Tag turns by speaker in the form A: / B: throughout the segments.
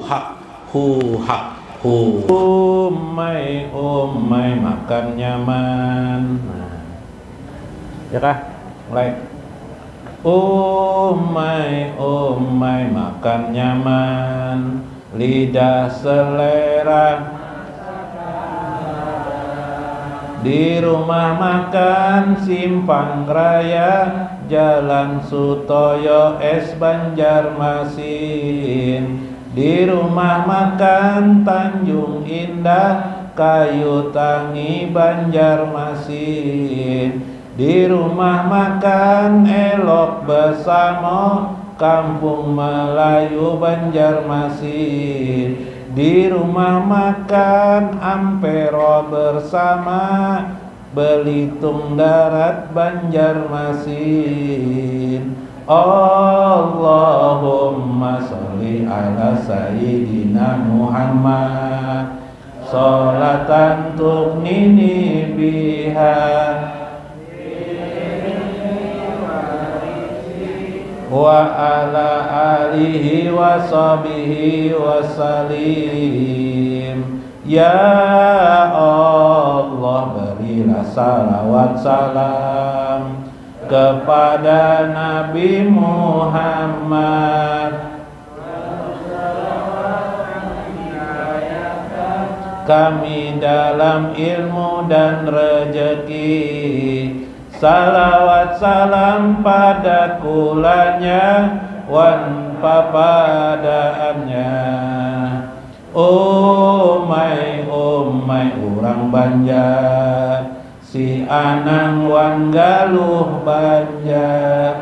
A: hak umai makan nyaman. Nah, ya kah? Mulai. Umai makan nyaman, lidah selera. Di rumah makan Simpang Raya, Jalan Sutoyo S Banjarmasin. Di rumah makan Tanjung Indah, Kayu Tangi Banjarmasin. Di rumah makan Elok Bersamo, Kampung Melayu Banjarmasin. Di rumah makan Ampero Bersama, Belitung Darat Banjarmasin. Allahumma sholli ala Sayyidina Muhammad, sholatan tuqnini biha wa ala alihi wa sahbihi wa salim. Ya Allah, berilah salawat salam kepada Nabi Muhammad, kami dalam ilmu dan rezeki. Salawat salam pada kulanya, wan papadaannya. Umai urang Banjar, si Anang wan galuh Banjar.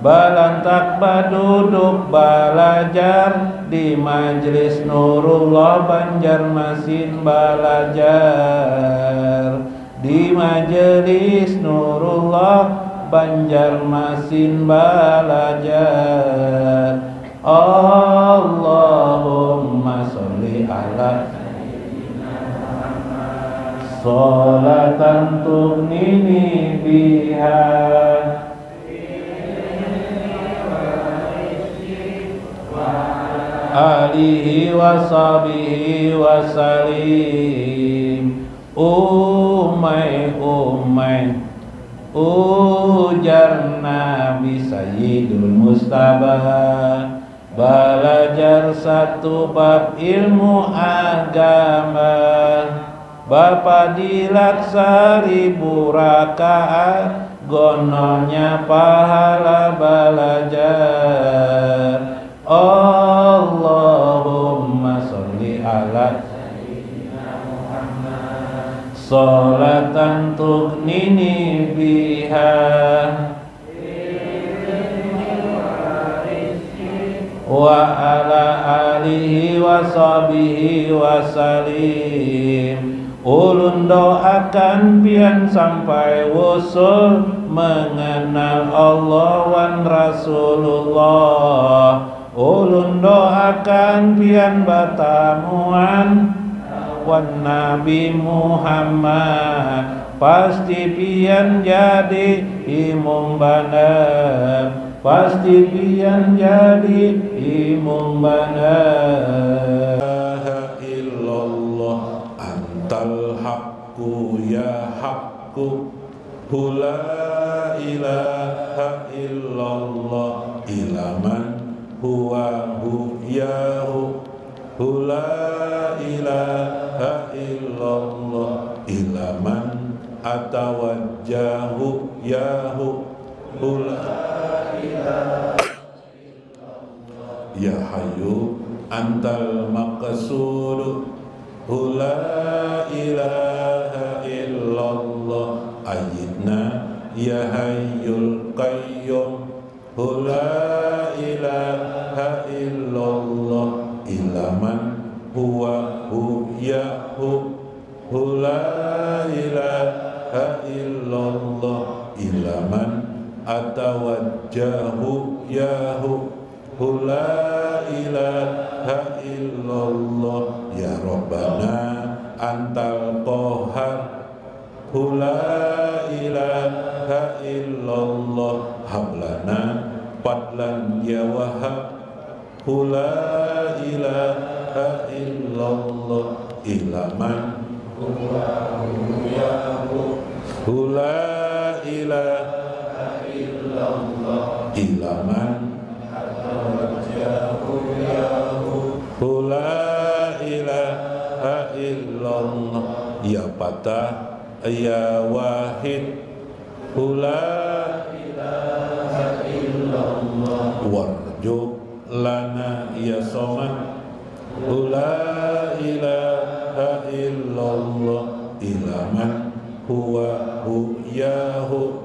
A: Balantak baduduk balajar, di Majlis Nurullah Banjarmasin balajar. Di Majelis Nurullah Banjarmasin balajar. Allahumma sholli ala sholatan tuqnini biha alihi wa sahbihi wa salim. Umai ujar Nabi Sayyidul Mustaba, belajar satu bab ilmu agama. Bapa dilaksari rakaat, gonolnya pahala belajar. Allahumma sholli ala sholatan tuqnini biha wa ala alihi wa sahbihi wa salim. Ulun doakan pian sampai wusul mengenal Allah wan Rasulullah. Ulun doakan pian batamuan wan Nabi Muhammad, pasti pian jadi imum benar, pasti pian jadi imum benar. La illallah antal haqqu ya haqqu, la ilaha illallah ilaman huwa hu ya hu, la ilaha illallah ilaman atawajjahu yahu, la ilaha illallah ya hayyu antal maqsud, la ilaha illallah ayyidna ya hayyul qayyum, la ilaha illallah ilaman huwa hu ya hu, la ilaha illallah ilaman atawajjahu ya hu, la ilaha illallah ya Rabbana antal qahhar, la ilaha illallah hablana fadlan ya wahhab, la ilaha ila man la ilaha illa man la ilaha illallah ya patah ya wahid la ilaha illallah warjuk lana ya somad la ilaha illallah ila man huwa yahu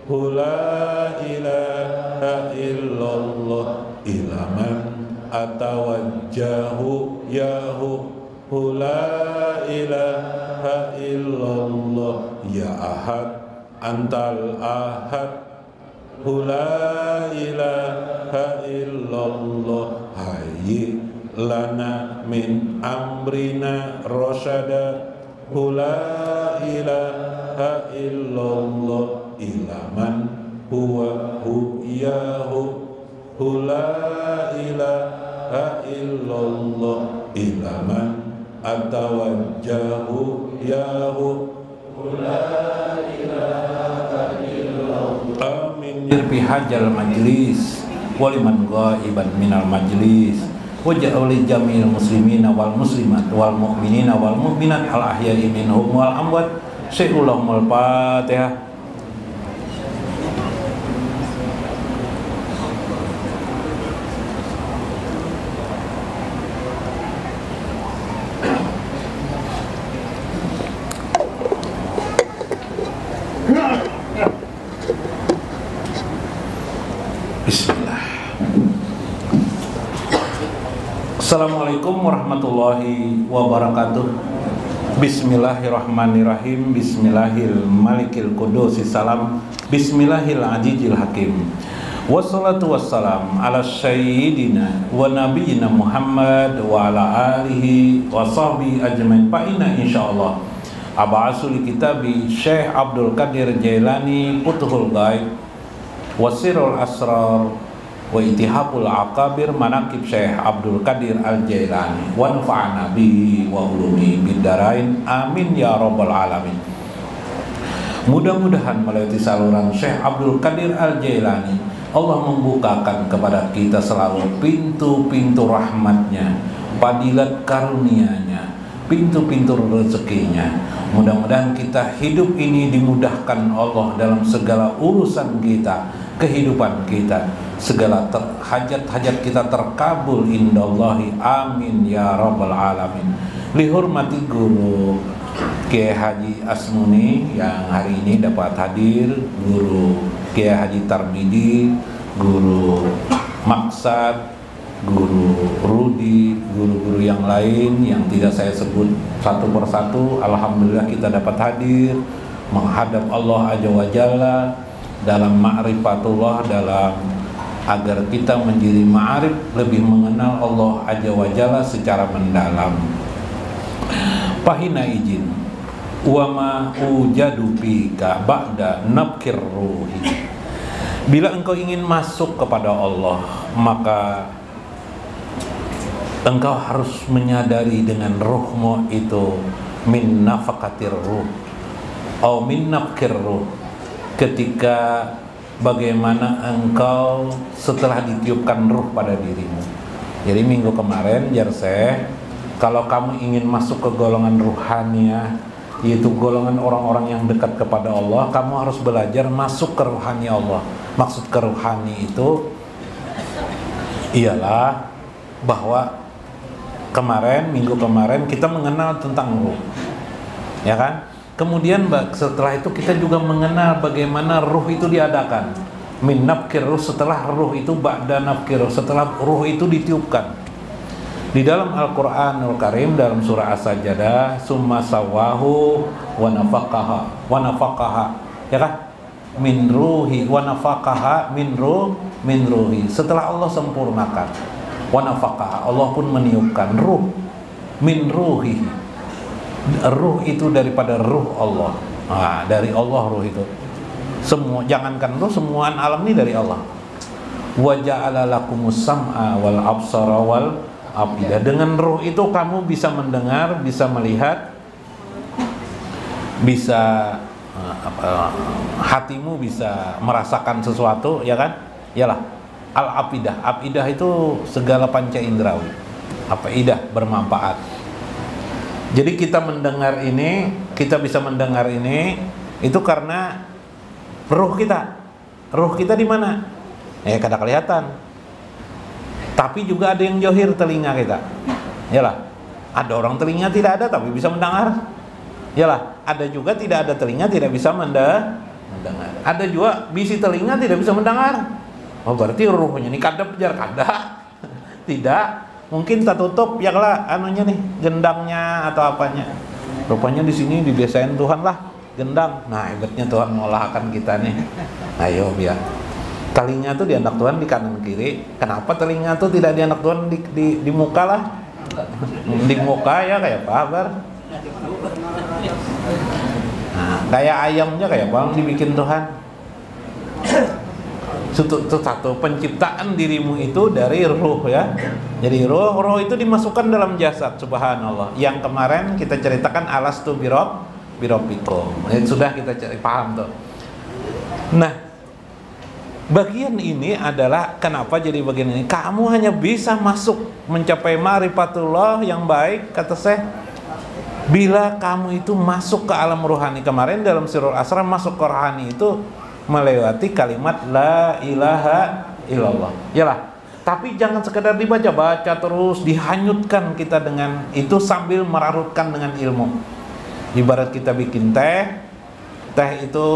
A: la ilaha illallah ila man atawajjahu yahu la ilaha illallah ya ahad antal ahad la ilaha illallah hayyi lana min amrina rasyada la ilaha illallah ila man huwa yahu la ilaha illallah ila man atawajjahu yahu la ilaha illallah amin
B: fi hajal majlis waliman ghaiban minal majlis waj'al jamil muslimina wal muslimat wal mu'minina wal mu'minat al ahya'i minhum wal amwat syai'ullahumul fatihah. Bismillah. Assalamualaikum warahmatullahi wabarakatuh. Bismillahirrahmanirrahim. Bismillahil malikil qudusis salam. Bismillahil azizil hakim. Wassalatu wassalam ala sayyidina wa nabiyyina Muhammad wa ala alihi wa sahbihi ajmain. Fa inna insyaallah ab'asul kitabi Syekh Abdul Qadir Jailani Futhul Ghaib Wasirul Asrar wa Ittihabul Aqabir Manaqib Syekh Abdul Qadir Al-Jailani wa nafa'ana bihi wa ulumi bidarain amin ya rabbal alamin. Mudah-mudahan melalui saluran Syekh Abdul Qadir Al-Jailani Allah membukakan kepada kita selalu pintu-pintu rahmatnya, fadilat karunia-Nya, pintu-pintu rezekinya. Mudah-mudahan kita hidup ini dimudahkan Allah dalam segala urusan kita, kehidupan kita, segala hajat-hajat kita terkabul indallahi amin ya rabbal alamin. Lihormati guru Kiai Haji Asmuni yang hari ini dapat hadir, guru Kiai Haji Tarmidi, guru Maksad, guru Rudi, guru-guru yang lain yang tidak saya sebut satu persatu. Alhamdulillah kita dapat hadir menghadap Allah Azza wa Jalla dalam ma'rifatullah, dalam agar kita menjadi ma'arif, lebih mengenal Allah Azza wa Jalla secara mendalam. Pahina izin wa ma ujadu bika ba'da nabkir ruhi. Bila engkau ingin masuk kepada Allah, maka engkau harus menyadari dengan ruhmu itu min nafakatir ruh atau min nafkir ruh, ketika bagaimana engkau setelah ditiupkan ruh pada dirimu. Jadi minggu kemarin Jarseh, kalau kamu ingin masuk ke golongan ruhaniyah, yaitu golongan orang-orang yang dekat kepada Allah, kamu harus belajar masuk ke ruhani Allah. Maksud ke ruhani itu ialah bahwa minggu kemarin kita mengenal tentang ruh, ya kan? Kemudian setelah itu kita juga mengenal bagaimana ruh itu diadakan. Min nafkir ruh, setelah ruh itu ba'da nafkir ruh, setelah ruh itu ditiupkan. Di dalam Al-Qur'anul Karim dalam surah As-Sajdah, summa sawahu wa nafaqaha, ya kan? Min ruhi wa nafaqaha min ruhi. Setelah Allah sempurnakan wa nafaqaha, Allah pun meniupkan ruh min ruhi. Ruh itu daripada ruh Allah. Nah, dari Allah ruh itu. Semua, jangankan ruh, semua alam ini dari Allah. Wa ja'ala lakumus sam'a wal absara wal afidah. Dengan ruh itu kamu bisa mendengar, bisa melihat, bisa hatimu bisa merasakan sesuatu, ya kan? Yalah, al-afidah. Afidah itu segala panca indrawi. Afidah bermanfaat. Jadi kita mendengar ini, kita bisa mendengar ini itu karena ruh kita. Ruh kita di mana? Kada kelihatan. Tapi juga ada yang johir telinga kita. Yalah, ada orang telinga tidak ada tapi bisa mendengar. Yalah, ada juga tidak ada telinga tidak bisa mendengar. Ada juga bisi telinga tidak bisa mendengar. Oh, berarti ruhnya ini kadap jar kada. Tidak, mungkin tertutup ya lah anunya nih, gendangnya atau apanya. Rupanya di sini dibiasain Tuhan lah gendang. Nah, hebatnya Tuhan mengolahkan kita nih. Ayo biar telinga tuh dianak Tuhan di kanan kiri. Kenapa telinga tuh tidak dianak Tuhan di muka lah? Di muka ya kayak apa? Nah, kayak ayamnya kayak bang dibikin Tuhan. Satu penciptaan dirimu itu dari ruh ya. Jadi ruh itu dimasukkan dalam jasad, subhanallah. Yang kemarin kita ceritakan alastu birabbikum. Sudah kita paham tuh. Nah, bagian ini adalah kenapa jadi bagian ini. Kamu hanya bisa masuk mencapai ma'rifatullah yang baik, kata Syekh, bila kamu itu masuk ke alam rohani. Kemarin dalam surah Asra masuk ke rohani itu melewati kalimat la ilaha illallah. Yalah, tapi jangan sekedar dibaca-baca terus, dihanyutkan kita dengan itu sambil merarutkan dengan ilmu. Ibarat kita bikin teh itu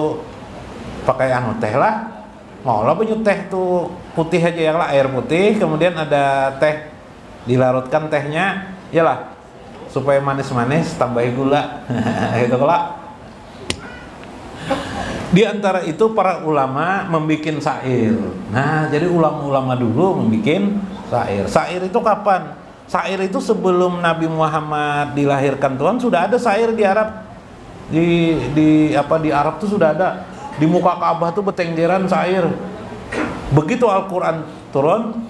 B: pakai teh lah. Maulah punya teh tuh putih aja ya lah, air putih, kemudian ada teh dilarutkan tehnya, yalah supaya manis-manis tambahi gula. Gitu lah. Di antara itu para ulama membikin syair. Nah, jadi ulama-ulama dulu membikin syair. Syair itu kapan? Syair itu sebelum Nabi Muhammad dilahirkan Tuhan sudah ada syair di Arab. Di Arab tuh sudah ada. Di muka Ka'bah tuh betenggeran syair. Begitu Al-Qur'an turun,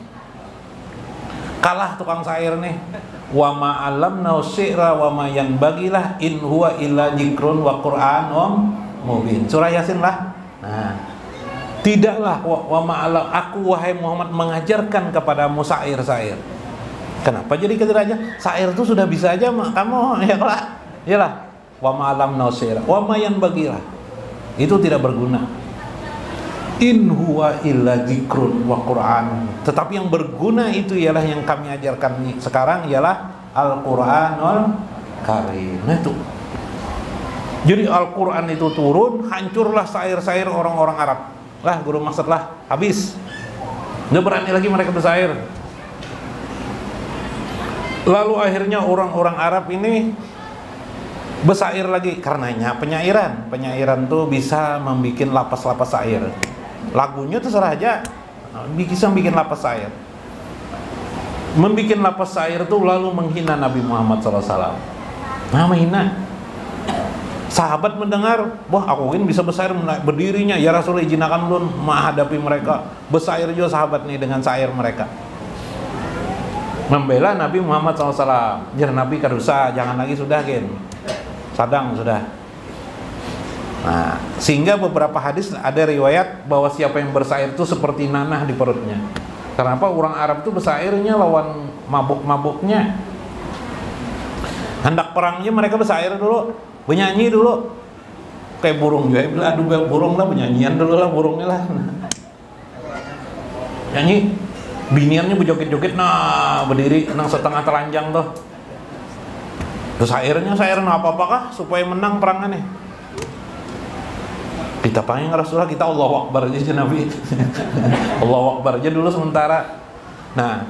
B: kalah tukang syair nih. Wa ma 'allamna syi'ra wa ma yanbagilah in huwa illa dzikrun wa qur'anun mubin. Surah Yasin lah. Nah, tidaklah wa ma'alam aku wahai Muhammad mengajarkan kepadamu syair-syair. Kenapa jadi ketidaknya? Syair itu sudah bisa aja kamu ya lah. Iyalah. Wa ma'alam nausira wa ma yanbagilah. Itu tidak berguna. In huwa illa dzikrun wa qur'an. Tetapi yang berguna itu ialah yang kami ajarkan sekarang ialah Al-Qur'anul Karim. Nah itu. Jadi Al-Quran itu turun, hancurlah syair-syair orang-orang Arab. Lah, guru maksud lah, habis. Nggak berani lagi mereka bersair. Lalu akhirnya orang-orang Arab ini bersair lagi. Karenanya penyairan. Penyairan tuh bisa membuat lapas-lapas syair. Lagunya terserah aja, bisa bikin lapas syair. Membikin lapas syair tuh lalu menghina Nabi Muhammad SAW. Nah, menghina. Sahabat mendengar, wah aku ini bisa bersair berdirinya, ya Rasul izinakan ulun menghadapi mereka. Bersair juga sahabat nih dengan syair mereka. Membela Nabi Muhammad SAW. Jar Nabi kadusa, jangan lagi sudah gen. Sadang sudah. Nah, sehingga beberapa hadis ada riwayat bahwa siapa yang bersair itu seperti nanah di perutnya. Kenapa orang Arab itu bersairnya lawan mabuk-mabuknya. Hendak perangnya mereka bersair dulu. Bernyanyi dulu kayak burung juga, bilang aduh burung lah, penyanyian dulu lah burungnya lah. Nyanyi, biniannya berjoget-joget, nah berdiri, nang setengah telanjang tuh. Terus syairnya apa-apakah supaya menang perangannya. Kita panggil Rasulullah, kita Allahu Akbar aja Nabi. Allahu Akbar aja dulu sementara. Nah,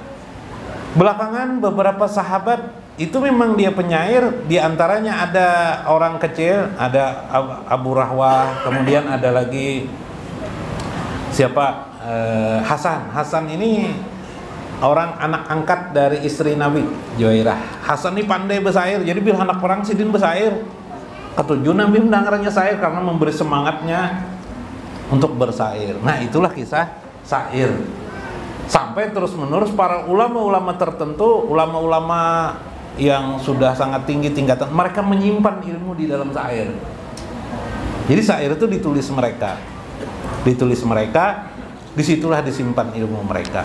B: belakangan beberapa sahabat itu memang dia penyair, di antaranya ada orang kecil, ada Abu Rahwah, kemudian ada lagi siapa? Hasan. Hasan ini orang anak angkat dari istri Nabi Juwairah. Hasan ini pandai bersair, jadi bila anak perang sidin bersair. Ketujuh Nabi mendengarnya syair karena memberi semangatnya untuk bersair. Nah, itulah kisah syair. Sampai terus-menerus para ulama-ulama tertentu, ulama-ulama yang sudah sangat tinggi tingkatan, mereka menyimpan ilmu di dalam syair. Jadi syair itu ditulis mereka, disitulah disimpan ilmu mereka.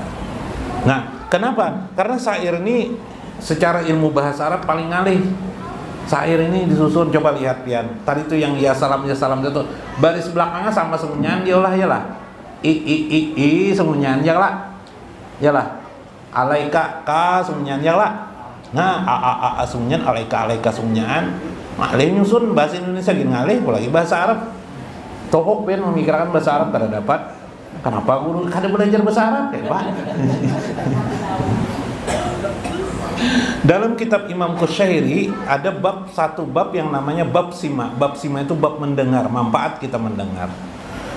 B: Nah, kenapa? Karena syair ini secara ilmu bahasa Arab paling ngalih. Syair ini disusun, coba lihat pian. Tadi itu yang ya salam itu baris belakangnya sama semuanya, yalah. I semuanya yalah. Alaika ka semuanya yalah. Nah, a semuanya alaika semuanya. Ngalih nyusun bahasa Indonesia gini ngalih, apalagi bahasa Arab. Toko pian memikirkan bahasa Arab tidak dapat. Kenapa guru kada belajar bahasa Arab? Pak. Dalam kitab Imam Qushairi ada satu bab yang namanya bab sima. Bab sima itu bab mendengar, manfaat kita mendengar.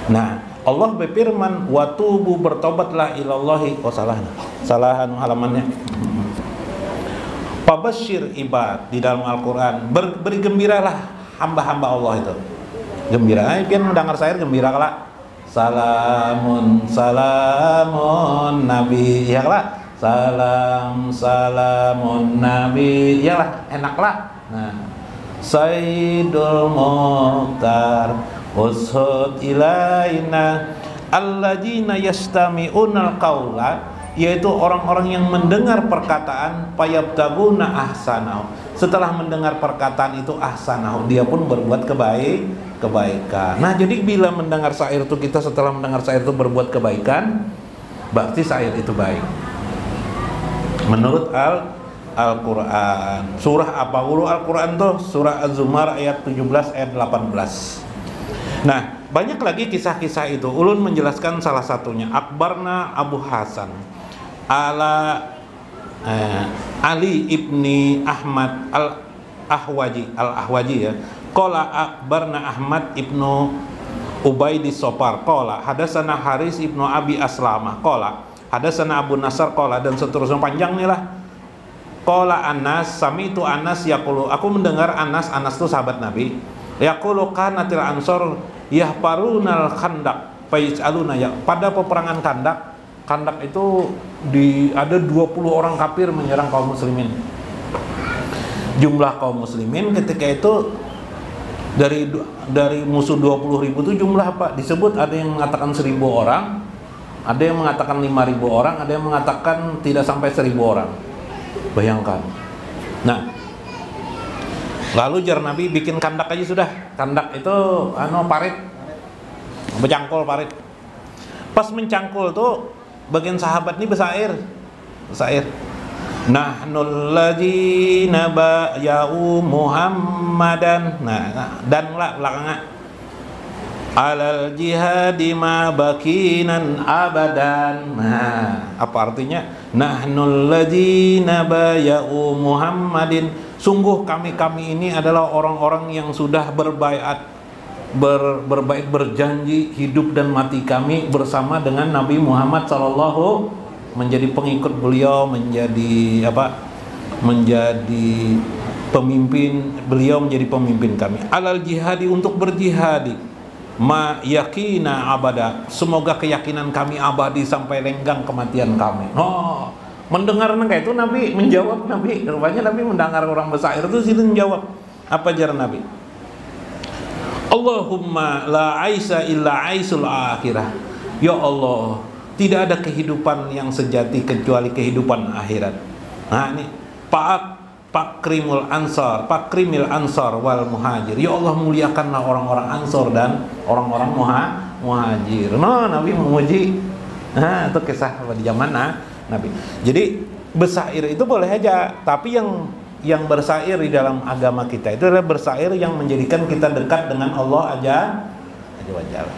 B: Nah, Allah berfirman, "Wa tubu bertobatlah ilallahi." Oh, salah halamannya. Fabasyir ibad di dalam Al-Qur'an. Beri gembiralah hamba-hamba Allah itu. Gembira, pian mendengar syair gembira kala. Salamun nabi, ya kala. Salamun nabi, iyalah enaklah. Nah, Sayyidul Mukhtar ushud ilaina alladzina yastami'unal qaula, yaitu orang-orang yang mendengar perkataan payabtaguna ahsanahu. Setelah mendengar perkataan itu ahsanahu, dia pun berbuat kebaikan. Nah, jadi bila mendengar syair itu, kita setelah mendengar syair itu berbuat kebaikan, berarti syair itu baik. Menurut Al-Quran. Surah apa dulu Al-Quran tuh? Surah Az-Zumar ayat 17 ayat 18. Nah, banyak lagi kisah-kisah itu. Ulun menjelaskan salah satunya. Akbarna Abu Hasan Ali ibni Ahmad Al-Ahwaji ya. Qala akbarna Ahmad ibnu Ubaidi Sopar qala hadasana Haris ibnu Abi Aslamah qala hadasana Abu Nasar qala, dan seterusnya panjang nih lah. Qala Anas, sami'tu Anas yaqulu, aku mendengar Anas itu sahabat Nabi, yaqulu kanatil ansor yahparunal khandaq fayaj'aluna ya, pada peperangan Khandak itu ada 20 orang kafir menyerang kaum muslimin. Jumlah kaum muslimin ketika itu dari musuh 20.000 itu jumlah apa? Disebut ada yang mengatakan 1.000 orang, ada yang mengatakan 5.000 orang, ada yang mengatakan tidak sampai 1.000 orang. Bayangkan. Nah, lalu jar Nabi bikin kandak aja sudah. Kandak itu parit. Bercangkul parit. Pas mencangkul tuh bagian sahabat ini bersair. Nahnul ladzina bay'u Muhammadan. Nah, dan lah belakangnya alal jihadi ma bakinan abadan. Nah, apa artinya? Nahnul ladzina bay'u Muhammadin. Sungguh kami ini adalah orang-orang yang sudah berbaiat berjanji hidup dan mati kami bersama dengan Nabi Muhammad sallallahu, menjadi pengikut beliau, menjadi pemimpin beliau, menjadi pemimpin kami. Alal jihadi, untuk berjihadi, ma yakina abada, semoga keyakinan kami abadi sampai lenggang kematian kami. Oh, mendengar kayak itu Nabi menjawab, rupanya Nabi mendengar orang bersair itu situ menjawab. Apa jar Nabi? Allahumma la aisa illa aisul akhirah. Ya Allah, tidak ada kehidupan yang sejati kecuali kehidupan akhirat. Nah ini Pakrimil ansar wal muhajir. Ya Allah, muliakanlah orang-orang ansor dan orang-orang muhajir. Nah, Nabi memuji. Nah, itu kisah di zaman Nabi. Jadi bersair itu boleh aja, tapi yang bersair di dalam agama kita itu adalah bersair yang menjadikan kita dekat dengan Allah aja wajalla.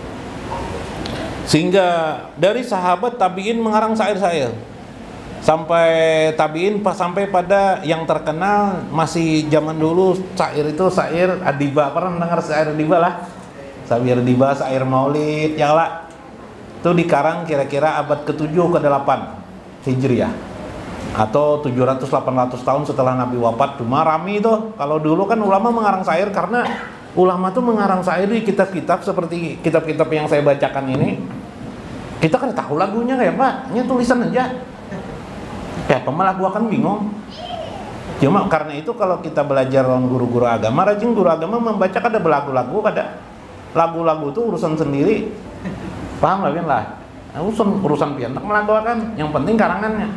B: Sehingga dari sahabat tabi'in mengarang syair-syair, sampai tabi'in sampai pada yang terkenal masih zaman dulu syair itu syair adiba. Pernah dengar syair adiba lah? Syair adiba, syair maulid ya lah. Itu dikarang kira-kira abad ke-7 ke-8 Hijriah, atau 700-800 tahun setelah Nabi wafat. Cuma rami itu. Kalau dulu kan ulama mengarang syair, karena ulama tuh mengarang syair di kitab-kitab seperti kitab-kitab yang saya bacakan ini. Kita kan tahu lagunya kayak Pak, ini tulisan aja. Kayak pemalah gua kan bingung. Cuma karena itu kalau kita belajar dengan guru-guru agama, rajin guru agama membaca ada lagu-lagu, ada lagu-lagu itu urusan sendiri. Paham lah, lah. Urusan pian tak melakukan, yang penting karangannya.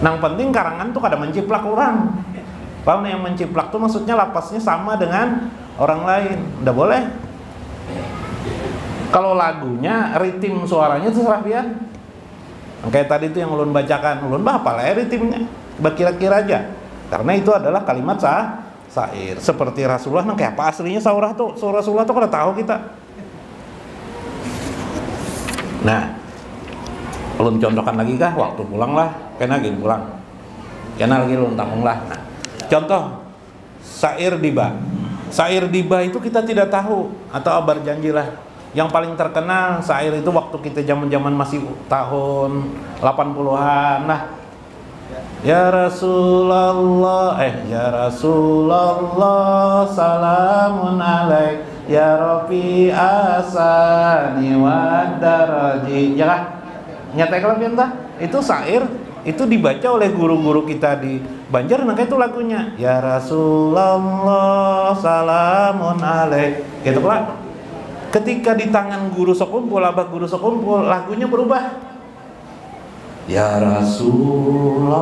B: Yang penting karangan tuh kada menciplak orang. Paham nih, yang menciplak tuh maksudnya lapasnya sama dengan orang lain. Udah boleh. Kalau lagunya, ritme suaranya terserah pian. Kayak tadi itu yang ulun bacakan, ulun hafal ya ritmenya, berkira-kira aja. Karena itu adalah kalimat syair. Seperti Rasulullah, nah kayak apa aslinya surah Rasulullah tuh kada tahu kita. Nah, ulun contohkan lagi kah? Waktu pulang lah, kena lagi pulang. Kena lagi ulun tampung lah. Nah, contoh syair diba. Syair diba itu kita tidak tahu atau abar janjilah. Yang paling terkenal syair itu waktu kita zaman-zaman masih tahun 80-an lah. Ya Rasulullah, ya Rasulullah, salamun alaik, ya Rabbi asani wad daraji. Ya kan? Nyata kalau entah. Itu syair, itu dibaca oleh guru-guru kita di Banjar, nah itu lagunya. Ya Rasulullah, salamun alaik. Gitu lah. Ketika di tangan guru sekumpul, abah guru sekumpul, lagunya berubah. Ya Rasulullah,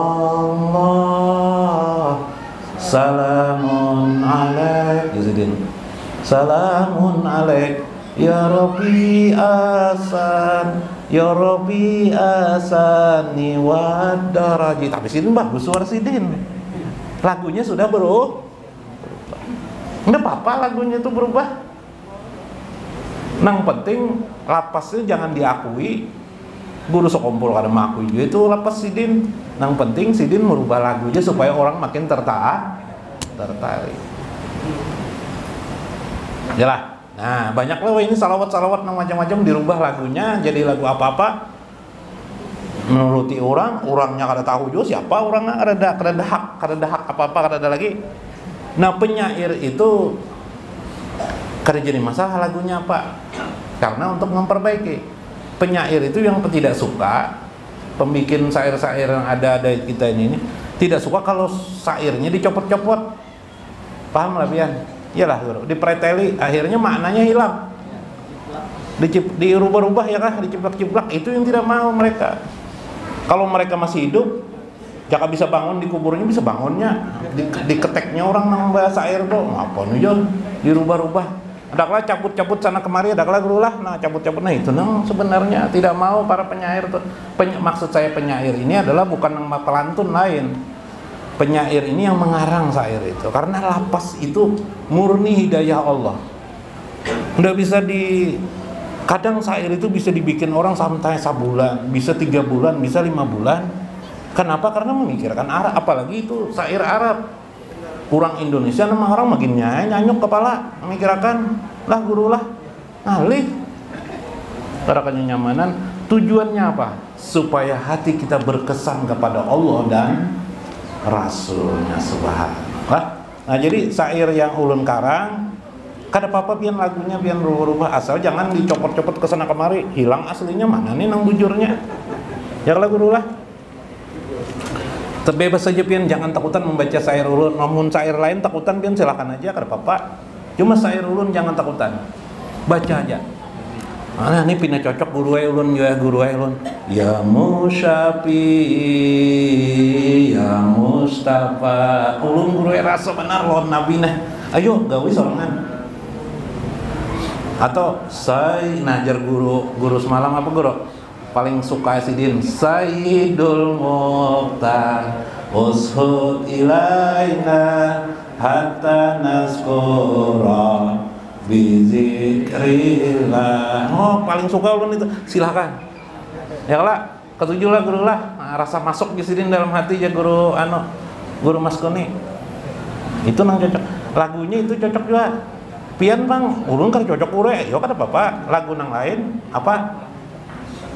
B: salamun alaik. Salamun alaik, ya Rabbi asan, ya Rabbi asani wad daraji. Tapi sini bagus suara sidin. Lagunya sudah berubah. Enggak apa-apa lagunya itu berubah. Nang penting lapasnya jangan diakui. Guru sekumpul kada mengakui juga itu lapas sidin. Nang penting sidin merubah lagunya supaya orang makin tertarik. Yalah. Nah, banyak lah ini salawat-salawat nang macam-macam dirubah lagunya jadi lagu apa-apa. Menuruti orangnya kada tahu juga siapa orangnya, kada ada hak apa-apa, kada ada lagi. Nah, penyair itu kada jadi masalah lagunya apa? Karena untuk memperbaiki. Penyair itu yang tidak suka, pembikin syair-syair yang ada kita ini tidak suka kalau syairnya dicopot-copot. Paham lah pian? Iyalah guru, dipreteli akhirnya maknanya hilang. Dirubah-rubah ya kah, diciplak-ciplak, itu yang tidak mau mereka. Kalau mereka masih hidup, jaka bisa bangun di kuburnya bisa bangunnya, diketeknya orang nang bahasa air tuh, apa nih Jon? Dirubah-rubah. Adakah cabut-cabut sana kemari, adakah guru lah, nah cabut-cabut, nah itu nang sebenarnya tidak mau para penyair tuh. Maksud saya penyair ini adalah bukan yang pelantun lain. Penyair ini yang mengarang syair itu, karena lapas itu murni hidayah Allah. Udah bisa kadang syair itu bisa dibikin orang sampai sebulan, bisa 3 bulan, bisa 5 bulan. Kenapa? Karena memikirkan Arab, apalagi itu syair Arab. Kurang Indonesia nama orang makin nyanyuk kepala memikirkan lah guru lah ngalih para kenyamanan. Tujuannya apa? Supaya hati kita berkesan kepada Allah dan Rasulnya subhanallah. Nah jadi syair yang ulun karang kada apa-apa pian lagunya pian rubah-rubah, asal jangan dicopot-copot kesana kemari, hilang aslinya mana nih nang bujurnya. Ya lah guru lah. Terbebas saja pian, jangan takutan membaca syair ulun. Namun syair lain takutan pian silakan aja, kada apa-apa. Cuma syair ulun jangan takutan. Baca aja. Nah ini pina cocok guru ulun ya guru ulun. Ya Musyafi, ya Mustafa. Ulun guru rasa benar lawan nabi nah. Ayo gawe sorangan. Atau najar guru semalam apa guru? Paling suka sidin Sayyidul Muqtar ushud ilaina hatta naskura bizikrillah. Oh paling suka ulun itu, silakan ya lah, ketujuh lah guru lah. Nah, rasa masuk di sidin dalam hati ya guru Mas Koni itu nang cocok. Lagunya itu cocok juga pian bang, ulun kan cocok ure yo kada apa-apa. Lagu nang lain apa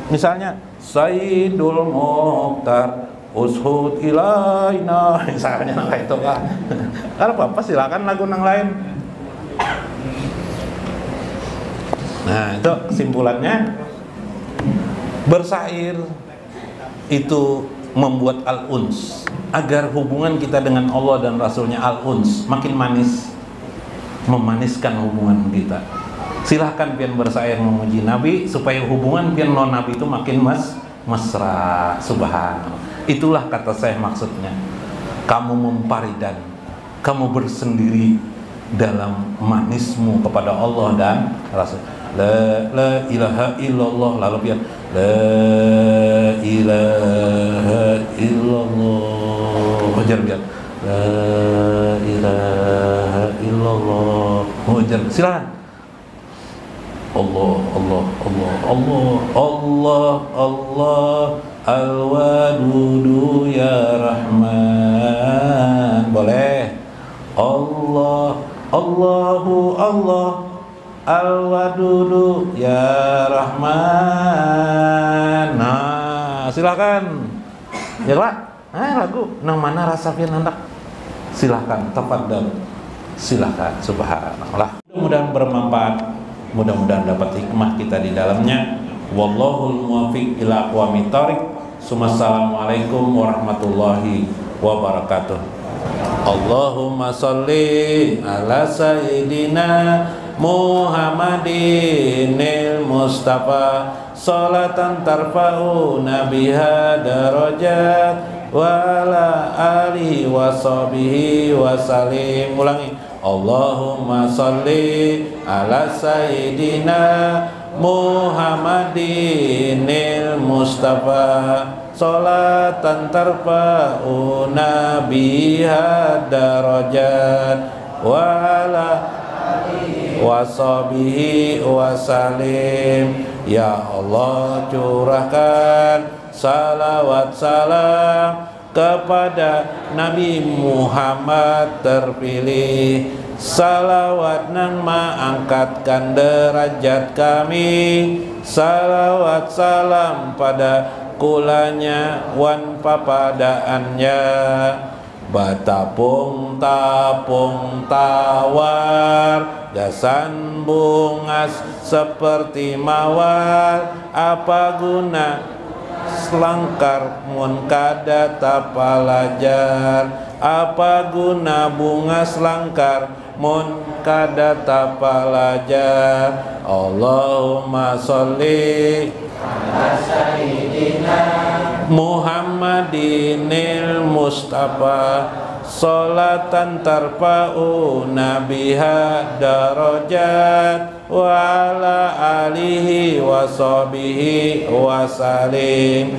B: misalnya Sayyidul Muqtar ushud ilaina misalnya nang kayak itu kan. Kalau apa silakan lagu nang lain. Nah, itu kesimpulannya Bersair itu membuat al-uns, agar hubungan kita dengan Allah dan Rasulnya al-uns, makin manis, memaniskan hubungan kita. Silahkan pian bersair memuji Nabi, supaya hubungan pian non Nabi itu makin mesra. Subhanallah. Itulah kata saya maksudnya. Kamu memparidan, kamu bersendiri dalam manismu kepada Allah dan Rasul. La ilaha illallah, lalu pian la ilaha illallah, hajar biar la ilaha illallah, hajar. Silakan. Allah Allah Allah Allah Allah Allah al-wadudu ya Rahman. Boleh. Allah Allahu Allah al-wadudu ya Rahman. Nah, silakan. Ya Pak, lagu nang mana rasa pian hendak? Silakan, tafadhal. Silakan. Subhanallah. Mudah-mudahan bermanfaat. Mudah-mudahan dapat hikmah kita di dalamnya. Wallahul muwaffiq ila aqwamit thoriq. Assalamualaikum warahmatullahi wabarakatuh. Allahumma sholli ala sayyidina Muhammadinil Mustafa sholatan tarfa'una biha darajat wa ala alihi wa sahbihi wa salim. Ulangi. Allahumma sholli ala sayyidina Muhammadinil Mustafa sholatan tarfa'una biha darajat wa ala washabihi wasalim. Ya Allah, curahkan salawat salam kepada Nabi Muhammad terpilih, salawat nang mengangkatkan derajat kami, salawat salam pada kulanya wan papadaannya. Batapung tapung tawar, gasan bungas seperti mawar. Apa guna selangkar mun kada tapalajar? Apa guna bunga selangkar mun kada tapalajar? Allahumma sholli ala sayyidina Muhammadinil Mustafa sholatan tarfa'una biha darajat wa ala alihi wa sahbihi wa salim.